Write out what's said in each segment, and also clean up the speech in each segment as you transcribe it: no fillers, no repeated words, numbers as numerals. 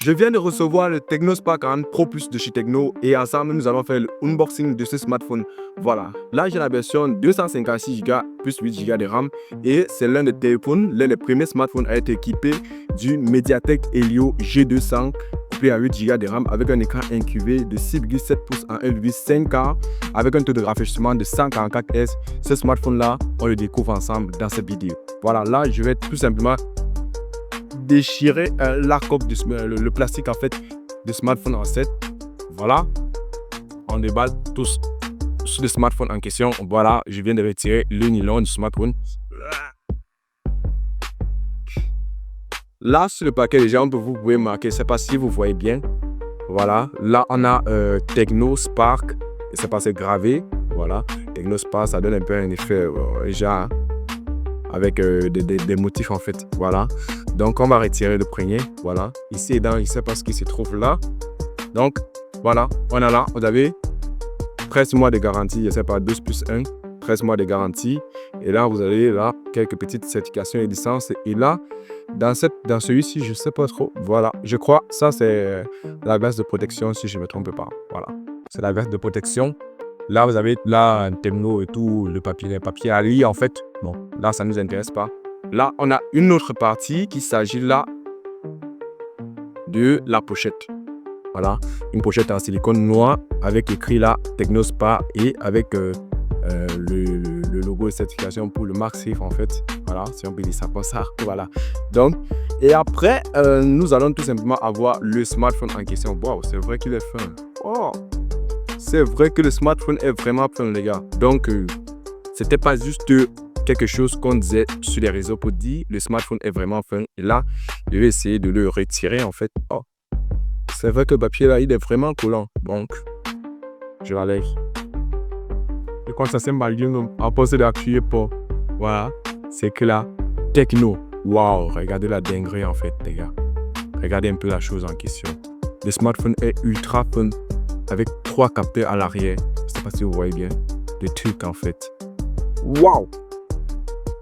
Je viens de recevoir le Tecno Spark 40 Pro Plus de chez Tecno et ensemble nous allons faire l'unboxing de ce smartphone. Voilà, là j'ai la version 256 Go plus 8 Go de RAM et c'est l'un des téléphones, l'un des premiers smartphones à être équipé du MediaTek Helio G200 couplé à 8 Go de RAM avec un écran incurvé de 6,7 pouces en 1,5K avec un taux de rafraîchissement de 144 Hz. Ce smartphone là, on le découvre ensemble dans cette vidéo. Voilà, là je vais tout simplement déchirer la coque le plastique en fait du smartphone en 7. Voilà, on déballe tous sur le smartphone en question. Voilà, je viens de retirer le nylon du smartphone. Là sur le paquet déjà vous pouvez marquer, je sais pas si vous voyez bien. Voilà, là on a Tecno Spark et c'est passé gravé. Voilà, Tecno Spark, ça donne un peu un effet déjà avec des motifs en fait. Voilà, donc on va retirer le premier. Voilà, ici dans il sait pas ce qui se trouve là. Donc voilà, on a là, vous avez 13 mois de garantie, je sais pas, 12 plus 1, 13 mois de garantie. Et là vous avez là quelques petites certifications et licences. Et là dans celui-ci je sais pas trop. Voilà, je crois ça c'est la veste de protection si je me trompe pas. Voilà, c'est la veste de protection. Là, vous avez là un Tecno et tout, le papier à lire en fait. Bon, là, ça ne nous intéresse pas. Là, on a une autre partie qui s'agit là de la pochette. Voilà, une pochette en silicone noir avec écrit là Tecno Spark et avec le logo de certification pour le MagSafe en fait. Voilà, si on peut dire ça comme ça. Voilà. Donc, et après, nous allons tout simplement avoir le smartphone en question. Wow, c'est vrai qu'il est fin. Oh! C'est vrai que le smartphone est vraiment fin les gars. Donc c'était pas juste quelque chose qu'on disait sur les réseaux pour dire le smartphone est vraiment fin. Et là, je vais essayer de le retirer en fait. Oh, c'est vrai que le papier là, il est vraiment collant. Donc, je l'enlève. Et quand ça s'est mal à poser d'appuyer pour. Voilà, c'est que là, Tecno. Waouh, regardez la dinguerie en fait les gars. Regardez un peu la chose en question. Le smartphone est ultra fun. Avec 3 capteurs à l'arrière. Je ne sais pas si vous voyez bien. Le truc en fait. Waouh!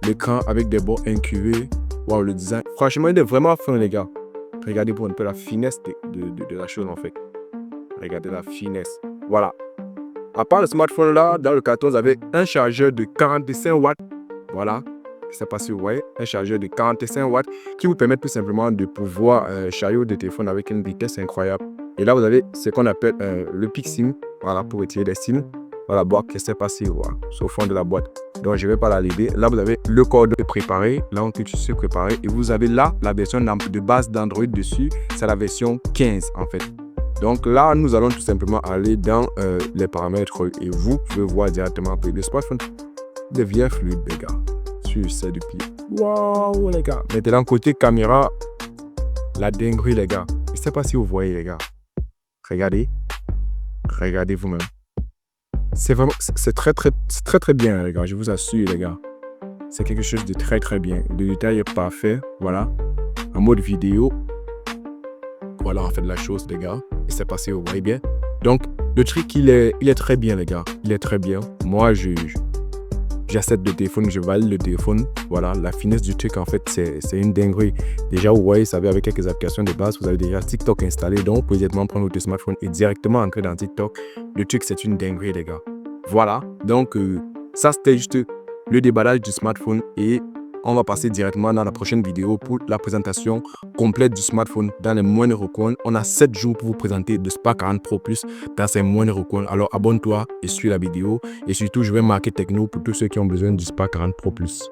L'écran avec des bords incurvés. Waouh, le design. Franchement, il est vraiment fin, les gars. Regardez pour un peu la finesse de la chose en fait. Regardez la finesse. Voilà. À part le smartphone là, dans le carton, vous avez un chargeur de 45 watts. Voilà. Je ne sais pas si vous voyez. Un chargeur de 45 watts qui vous permet tout simplement de pouvoir charger des téléphones avec une vitesse incroyable. Et là, vous avez ce qu'on appelle le PIC-SIM, voilà, pour retirer les SIM. Voilà, boîte qui s'est passée, voilà, sur le fond de la boîte. Donc, je ne vais pas la l'aider. Là, vous avez le code préparé, là, on clique sur ce préparé. Et vous avez là la version de base d'Android dessus. C'est la version 15, en fait. Donc là, nous allons tout simplement aller dans les paramètres. Et vous pouvez voir directement que le smartphone devient fluide, les gars. Sur ces deux pieds. Waouh, les gars. Maintenant, côté caméra, la dinguerie, les gars. Je ne sais pas si vous voyez, les gars. Regardez, regardez vous-même. C'est vraiment, c'est très bien les gars, je vous assure les gars. C'est quelque chose de très bien. Le détail est parfait, voilà. En mode vidéo, voilà en fait la chose les gars. Et c'est passé, vous voyez bien. Donc le truc il est très bien les gars, il est très bien. Moi j'achète le téléphone, je valide le téléphone. Voilà, la finesse du truc en fait, c'est une dinguerie. Déjà, vous voyez, avec quelques applications de base, vous avez déjà TikTok installé. Donc, vous pouvez directement prendre votre smartphone et directement entrer dans TikTok. Le truc, c'est une dinguerie, les gars. Voilà, donc ça, c'était juste le déballage du smartphone. Et on va passer directement dans la prochaine vidéo pour la présentation complète du smartphone dans les moindres recoins. On a 7 jours pour vous présenter le Spark 40 Pro Plus dans ces moindres recoins. Alors abonne-toi et suis la vidéo. Et surtout, je vais marquer Tecno pour tous ceux qui ont besoin du Spark 40 Pro Plus.